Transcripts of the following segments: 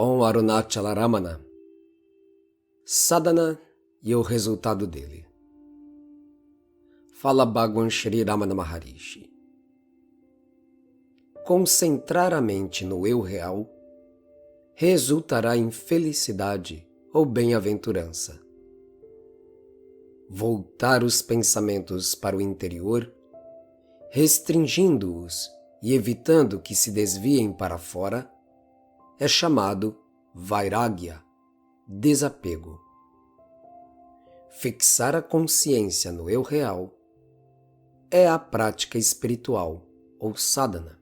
Om Arunachala Ramana. Sadhana e o resultado dele. Fala Bhagwan Shri Ramana Maharishi. Concentrar a mente no eu real resultará em felicidade ou bem-aventurança. Voltar os pensamentos para o interior, restringindo-os e evitando que se desviem para fora, é chamado Vairagya, desapego. Fixar a consciência no eu real é a prática espiritual ou sadhana.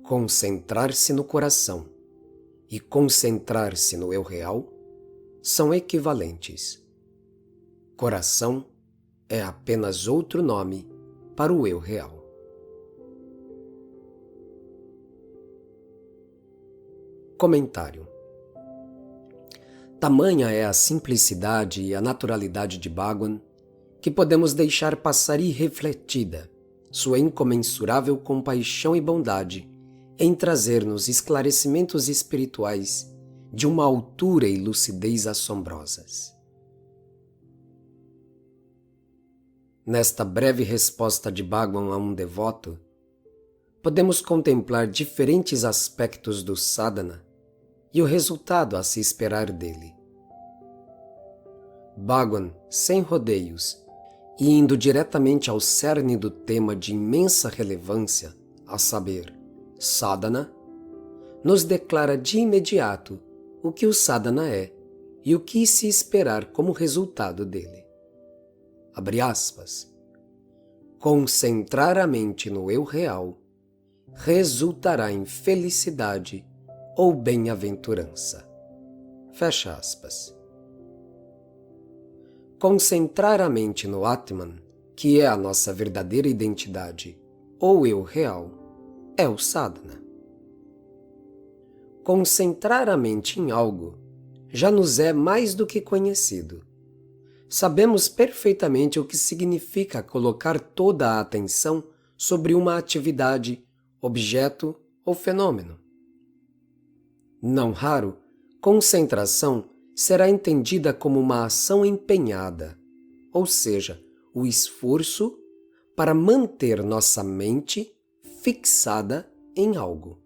Concentrar-se no coração e concentrar-se no eu real são equivalentes. Coração é apenas outro nome para o eu real. Comentário. Tamanha é a simplicidade e a naturalidade de Bhagwan que podemos deixar passar irrefletida sua incomensurável compaixão e bondade em trazer-nos esclarecimentos espirituais de uma altura e lucidez assombrosas. Nesta breve resposta de Bhagwan a um devoto, podemos contemplar diferentes aspectos do sadhana e o resultado a se esperar dele. Bhagwan, sem rodeios, e indo diretamente ao cerne do tema de imensa relevância, a saber, sadhana, nos declara de imediato o que o sadhana é e o que se esperar como resultado dele. Abre aspas. Concentrar a mente no eu real resultará em felicidade ou bem-aventurança. Fecha aspas. Concentrar a mente no Atman, que é a nossa verdadeira identidade, ou eu real, é o sadhana. Concentrar a mente em algo já nos é mais do que conhecido. Sabemos perfeitamente o que significa colocar toda a atenção sobre uma atividade, objeto ou fenômeno. Não raro, concentração será entendida como uma ação empenhada, ou seja, o esforço para manter nossa mente fixada em algo.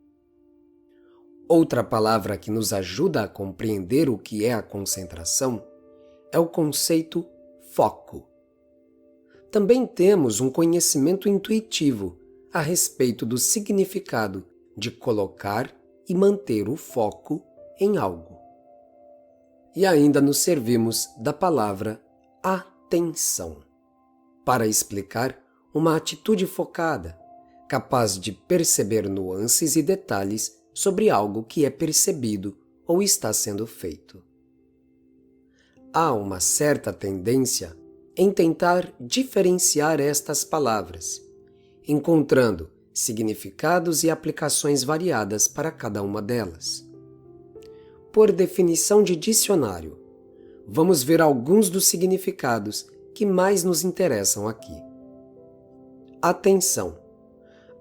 Outra palavra que nos ajuda a compreender o que é a concentração é o conceito foco. Também temos um conhecimento intuitivo a respeito do significado de colocar e manter o foco em algo. E ainda nos servimos da palavra atenção para explicar uma atitude focada, capaz de perceber nuances e detalhes sobre algo que é percebido ou está sendo feito. Há uma certa tendência em tentar diferenciar estas palavras, encontrando significados e aplicações variadas para cada uma delas. Por definição de dicionário, vamos ver alguns dos significados que mais nos interessam aqui. Atenção,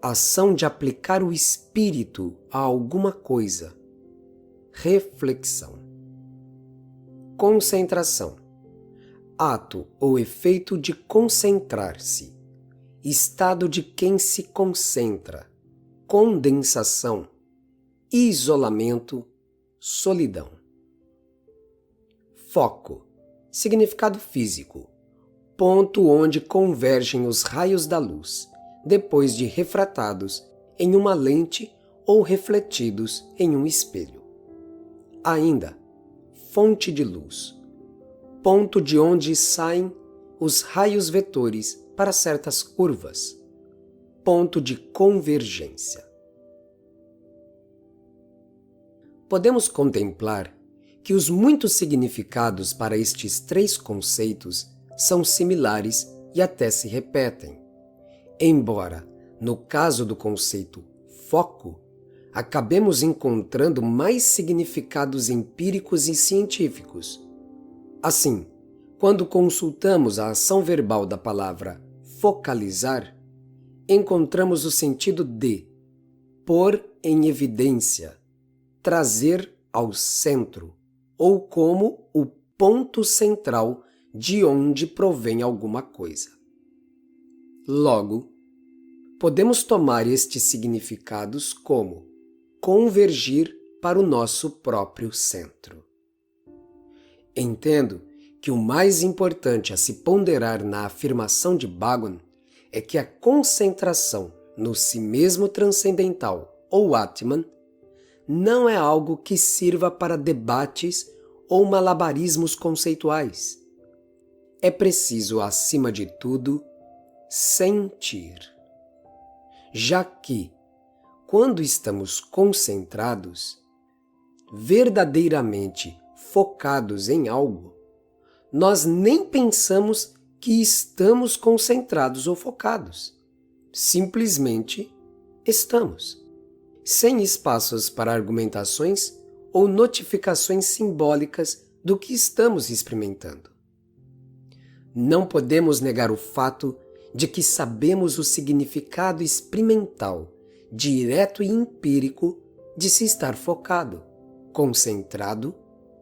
ação de aplicar o espírito a alguma coisa. Reflexão. Concentração, ato ou efeito de concentrar-se. Estado de quem se concentra, condensação, isolamento, solidão. Foco, significado físico, ponto onde convergem os raios da luz, depois de refratados em uma lente ou refletidos em um espelho. Ainda, fonte de luz, ponto de onde saem os raios vetores para certas curvas, ponto de convergência. Podemos contemplar que os muitos significados para estes três conceitos são similares e até se repetem, embora, no caso do conceito foco, acabemos encontrando mais significados empíricos e científicos. Assim, quando consultamos a ação verbal da palavra focalizar, encontramos o sentido de pôr em evidência, trazer ao centro, ou como o ponto central de onde provém alguma coisa. Logo, podemos tomar estes significados como convergir para o nosso próprio centro. Entendo que o mais importante a se ponderar na afirmação de Bhagwan é que a concentração no si mesmo transcendental, ou Atman, não é algo que sirva para debates ou malabarismos conceituais. É preciso, acima de tudo, sentir. Já que, quando estamos concentrados, verdadeiramente focados em algo, nós nem pensamos que estamos concentrados ou focados. Simplesmente estamos, sem espaços para argumentações ou notificações simbólicas do que estamos experimentando. Não podemos negar o fato de que sabemos o significado experimental, direto e empírico de se estar focado, concentrado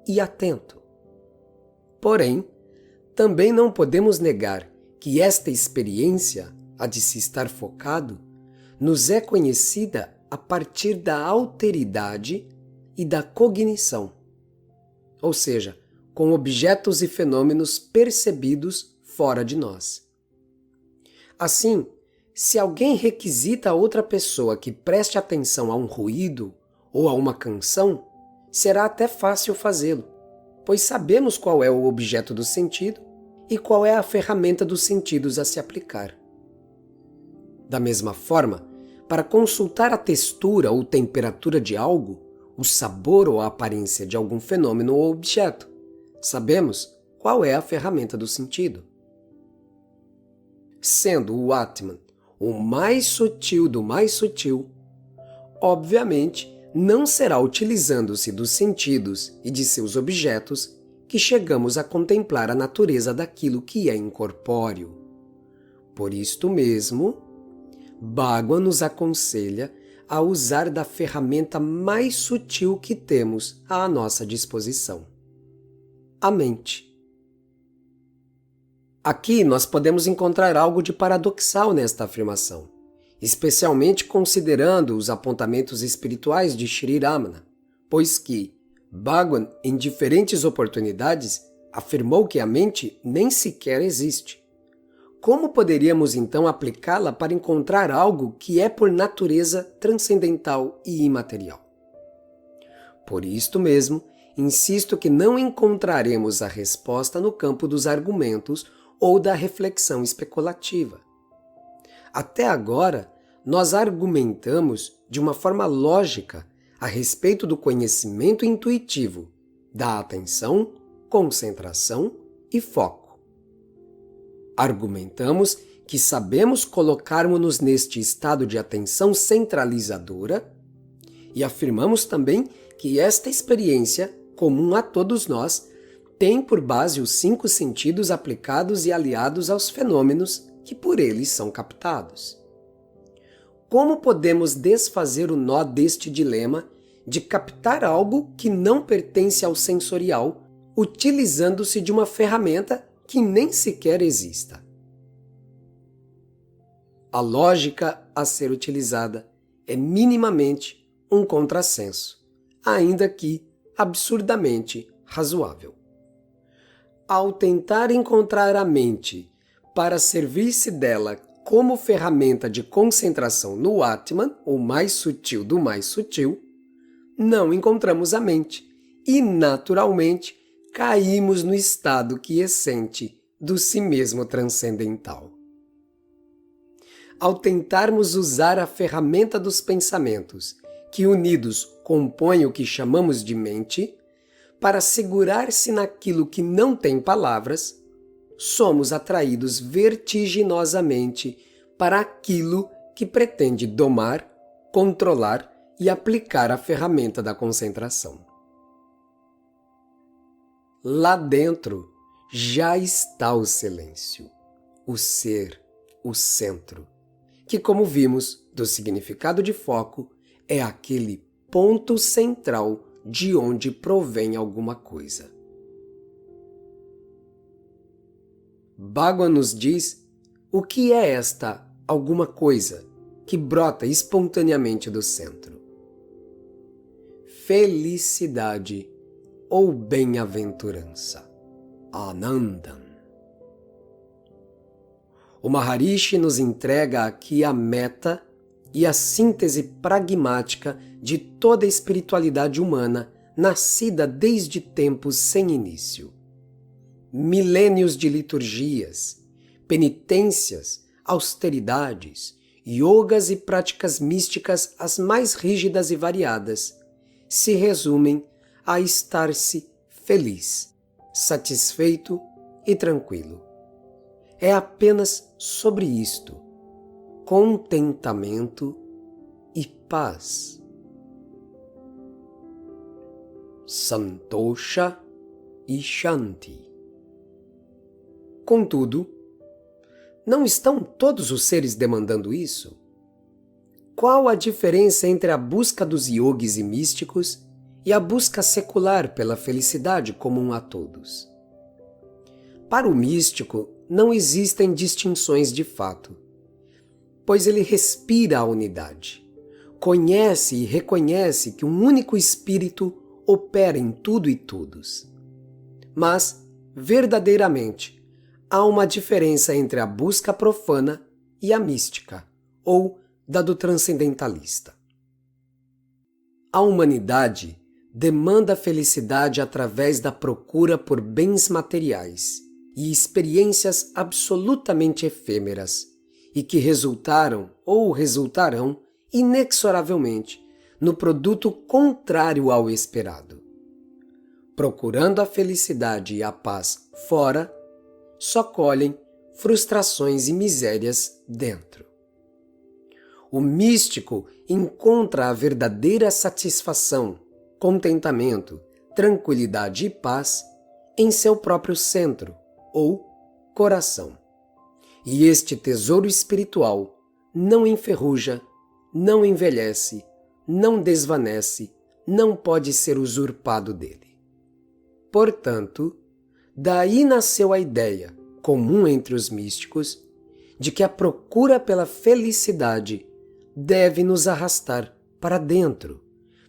e atento. Porém, também não podemos negar que esta experiência, a de se estar focado, nos é conhecida a partir da alteridade e da cognição, ou seja, com objetos e fenômenos percebidos fora de nós. Assim, se alguém requisita a outra pessoa que preste atenção a um ruído ou a uma canção, será até fácil fazê-lo, pois sabemos qual é o objeto do sentido e qual é a ferramenta dos sentidos a se aplicar. Da mesma forma, para consultar a textura ou temperatura de algo, o sabor ou a aparência de algum fenômeno ou objeto, sabemos qual é a ferramenta do sentido. Sendo o Atman o mais sutil do mais sutil, obviamente não será utilizando-se dos sentidos e de seus objetos que chegamos a contemplar a natureza daquilo que é incorpóreo. Por isto mesmo, Bhagwan nos aconselha a usar da ferramenta mais sutil que temos à nossa disposição: a mente. Aqui nós podemos encontrar algo de paradoxal nesta afirmação, especialmente considerando os apontamentos espirituais de Sri Ramana, pois que Bhagwan, em diferentes oportunidades, afirmou que a mente nem sequer existe. Como poderíamos então aplicá-la para encontrar algo que é por natureza transcendental e imaterial? Por isto mesmo, insisto que não encontraremos a resposta no campo dos argumentos ou da reflexão especulativa. Até agora, nós argumentamos de uma forma lógica a respeito do conhecimento intuitivo, da atenção, concentração e foco. Argumentamos que sabemos colocarmos-nos neste estado de atenção centralizadora e afirmamos também que esta experiência, comum a todos nós, tem por base os 5 sentidos aplicados e aliados aos fenômenos que por eles são captados. Como podemos desfazer o nó deste dilema de captar algo que não pertence ao sensorial, utilizando-se de uma ferramenta que nem sequer exista? A lógica a ser utilizada é minimamente um contrassenso, ainda que absurdamente razoável. Ao tentar encontrar a mente para servir-se dela como ferramenta de concentração no Atman, o mais sutil do mais sutil, não encontramos a mente e, naturalmente, caímos no estado quiescente do si mesmo transcendental. Ao tentarmos usar a ferramenta dos pensamentos, que unidos compõem o que chamamos de mente, para segurar-se naquilo que não tem palavras, somos atraídos vertiginosamente para aquilo que pretende domar, controlar e aplicar a ferramenta da concentração. Lá dentro já está o silêncio, o ser, o centro, que, como vimos do significado de foco, é aquele ponto central de onde provém alguma coisa. Bhagwan nos diz o que é esta alguma coisa que brota espontaneamente do centro. Felicidade ou bem-aventurança. Anandam. O Maharishi nos entrega aqui a meta e a síntese pragmática de toda a espiritualidade humana nascida desde tempos sem início. Milênios de liturgias, penitências, austeridades, yogas e práticas místicas as mais rígidas e variadas se resumem a estar-se feliz, satisfeito e tranquilo. É apenas sobre isto: contentamento e paz. Santosha e Shanti. Contudo, não estão todos os seres demandando isso? Qual a diferença entre a busca dos yogis e místicos e a busca secular pela felicidade comum a todos? Para o místico, não existem distinções de fato, pois ele respira a unidade, conhece e reconhece que um único espírito opera em tudo e todos. Mas, verdadeiramente, há uma diferença entre a busca profana e a mística, ou da do transcendentalista. A humanidade demanda a felicidade através da procura por bens materiais e experiências absolutamente efêmeras e que resultaram ou resultarão inexoravelmente no produto contrário ao esperado. Procurando a felicidade e a paz fora, só colhem frustrações e misérias dentro. O místico encontra a verdadeira satisfação, contentamento, tranquilidade e paz em seu próprio centro, ou coração. E este tesouro espiritual não enferruja, não envelhece, não desvanece, não pode ser usurpado dele. Portanto, daí nasceu a ideia, comum entre os místicos, de que a procura pela felicidade deve nos arrastar para dentro,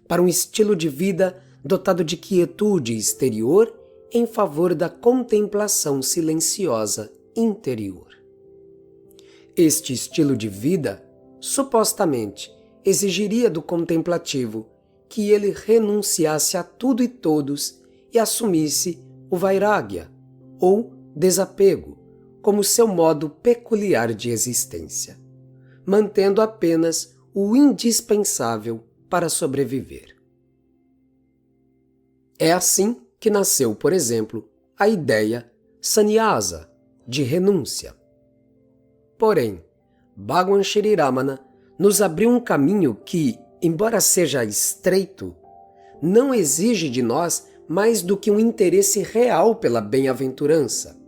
para um estilo de vida dotado de quietude exterior em favor da contemplação silenciosa interior. Este estilo de vida, supostamente, exigiria do contemplativo que ele renunciasse a tudo e todos e assumisse o vairagya, ou desapego, como seu modo peculiar de existência, mantendo apenas o indispensável para sobreviver. É assim que nasceu, por exemplo, a ideia sannyasa, de renúncia. Porém, Bhagwan Sri Ramana nos abriu um caminho que, embora seja estreito, não exige de nós mais do que um interesse real pela bem-aventurança,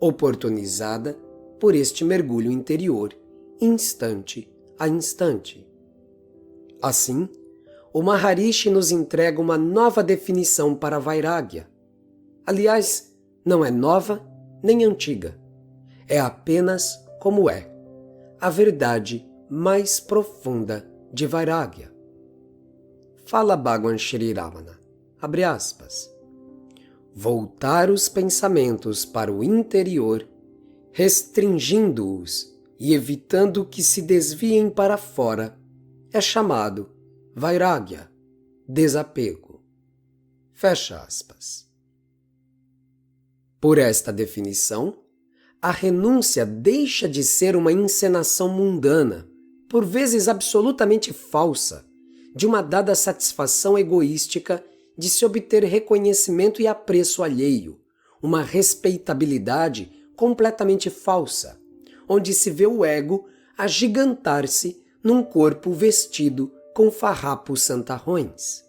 oportunizada por este mergulho interior, instante a instante. Assim, o Maharishi nos entrega uma nova definição para Vairagya. Aliás, não é nova nem antiga, é apenas como é, a verdade mais profunda de Vairagya. Fala Bhagwan Sri Ramana, abre aspas, voltar os pensamentos para o interior, restringindo-os e evitando que se desviem para fora, é chamado Vairagya, desapego. Fecha aspas. Por esta definição, a renúncia deixa de ser uma encenação mundana, por vezes absolutamente falsa, de uma dada satisfação egoística de se obter reconhecimento e apreço alheio, uma respeitabilidade completamente falsa, onde se vê o ego agigantar-se num corpo vestido com farrapos santarrões.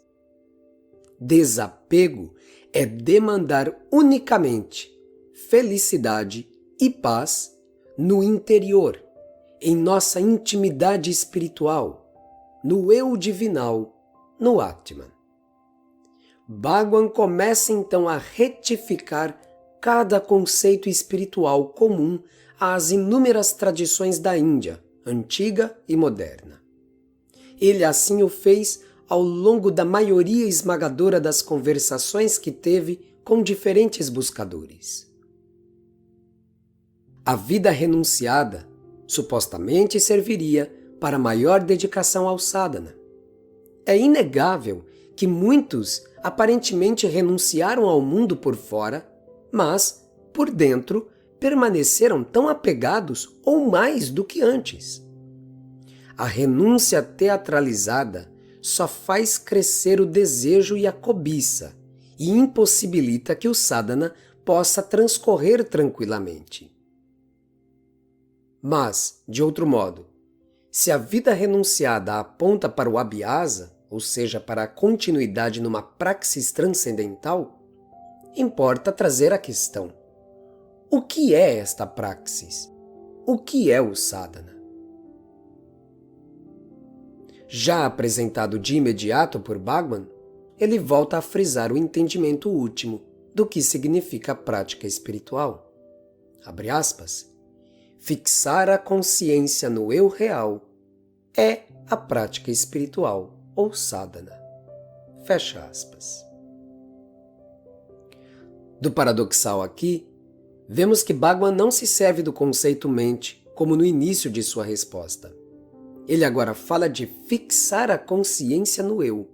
Desapego é demandar unicamente felicidade e paz no interior, em nossa intimidade espiritual, no eu divinal, no Atman. Bhagwan começa então a retificar cada conceito espiritual comum às inúmeras tradições da Índia, antiga e moderna. Ele assim o fez ao longo da maioria esmagadora das conversações que teve com diferentes buscadores. A vida renunciada supostamente serviria para maior dedicação ao sadhana. É inegável que muitos aparentemente renunciaram ao mundo por fora, mas, por dentro, permaneceram tão apegados ou mais do que antes. A renúncia teatralizada só faz crescer o desejo e a cobiça e impossibilita que o sadhana possa transcorrer tranquilamente. Mas, de outro modo, se a vida renunciada aponta para o abhyasa, ou seja, para a continuidade numa praxis transcendental, importa trazer a questão: o que é esta praxis? O que é o sadhana? Já apresentado de imediato por Bhagwan, ele volta a frisar o entendimento último do que significa a prática espiritual. Abre aspas. Fixar a consciência no eu real é a prática espiritual, ou sadhana. Fecha aspas. Do paradoxal aqui, vemos que Bhagwan não se serve do conceito mente como no início de sua resposta. Ele agora fala de fixar a consciência no eu.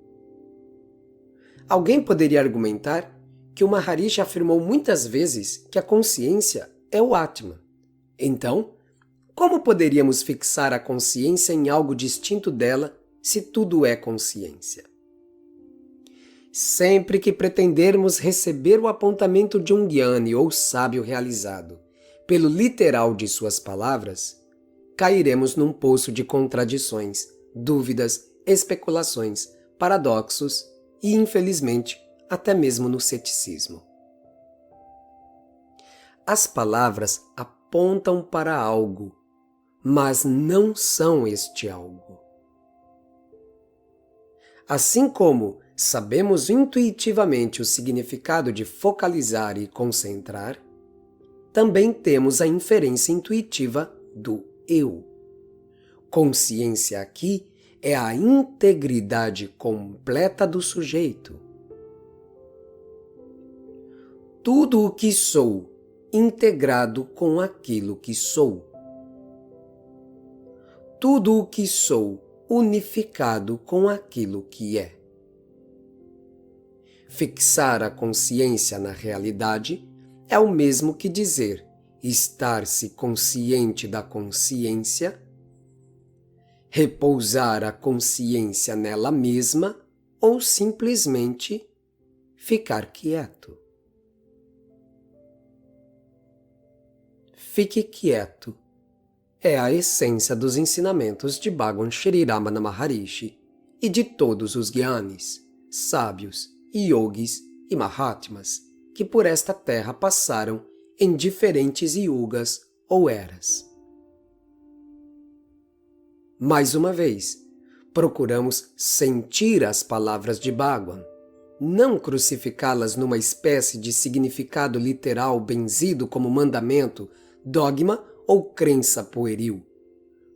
Alguém poderia argumentar que o Maharishi afirmou muitas vezes que a consciência é o Atman. Então, como poderíamos fixar a consciência em algo distinto dela se tudo é consciência? Sempre que pretendermos receber o apontamento de um jnani ou sábio realizado pelo literal de suas palavras, cairemos num poço de contradições, dúvidas, especulações, paradoxos e, infelizmente, até mesmo no ceticismo. As palavras apontam para algo, mas não são este algo. Assim como sabemos intuitivamente o significado de focalizar e concentrar, também temos a inferência intuitiva do eu. Consciência aqui é a integridade completa do sujeito. Tudo o que sou, integrado com aquilo que sou. Tudo o que sou, unificado com aquilo que é. Fixar a consciência na realidade é o mesmo que dizer estar-se consciente da consciência, repousar a consciência nela mesma ou simplesmente ficar quieto. Fique quieto é a essência dos ensinamentos de Bhagwan Shri Ramana Maharishi e de todos os gyanis, sábios, yogis e mahatmas que por esta terra passaram em diferentes yugas ou eras. Mais uma vez, procuramos sentir as palavras de Bhagwan, não crucificá-las numa espécie de significado literal benzido como mandamento, dogma ou crença pueril,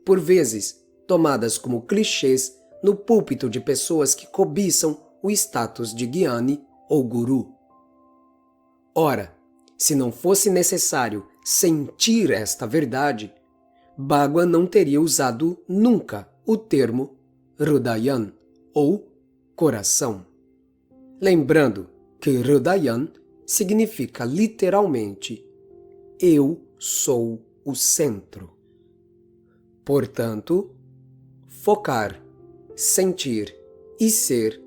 por vezes tomadas como clichês no púlpito de pessoas que cobiçam o status de Gyani ou Guru. Ora, se não fosse necessário sentir esta verdade, Bhagwan não teria usado nunca o termo Hridayan, ou coração. Lembrando que Hridayan significa literalmente eu sou o centro. Portanto, focar, sentir e ser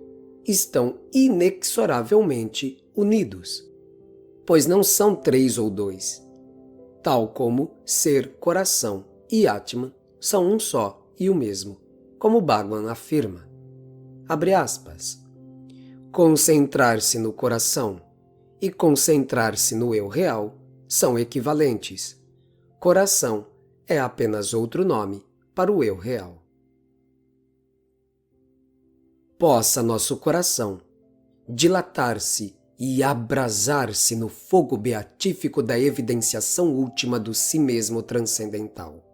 estão inexoravelmente unidos, pois não são 3 ou 2, tal como ser, coração e Atman são um só e o mesmo, como Bhagwan afirma. Abre aspas. Concentrar-se no coração e concentrar-se no eu real são equivalentes. Coração é apenas outro nome para o eu real. possa nosso coração dilatar-se e abrasar-se no fogo beatífico da evidenciação última do si mesmo transcendental.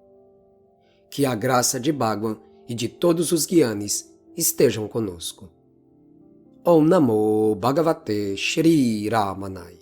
Que a graça de Bhagwan e de todos os Gyanis estejam conosco. Om Namo Bhagavate Shri Ramanaya.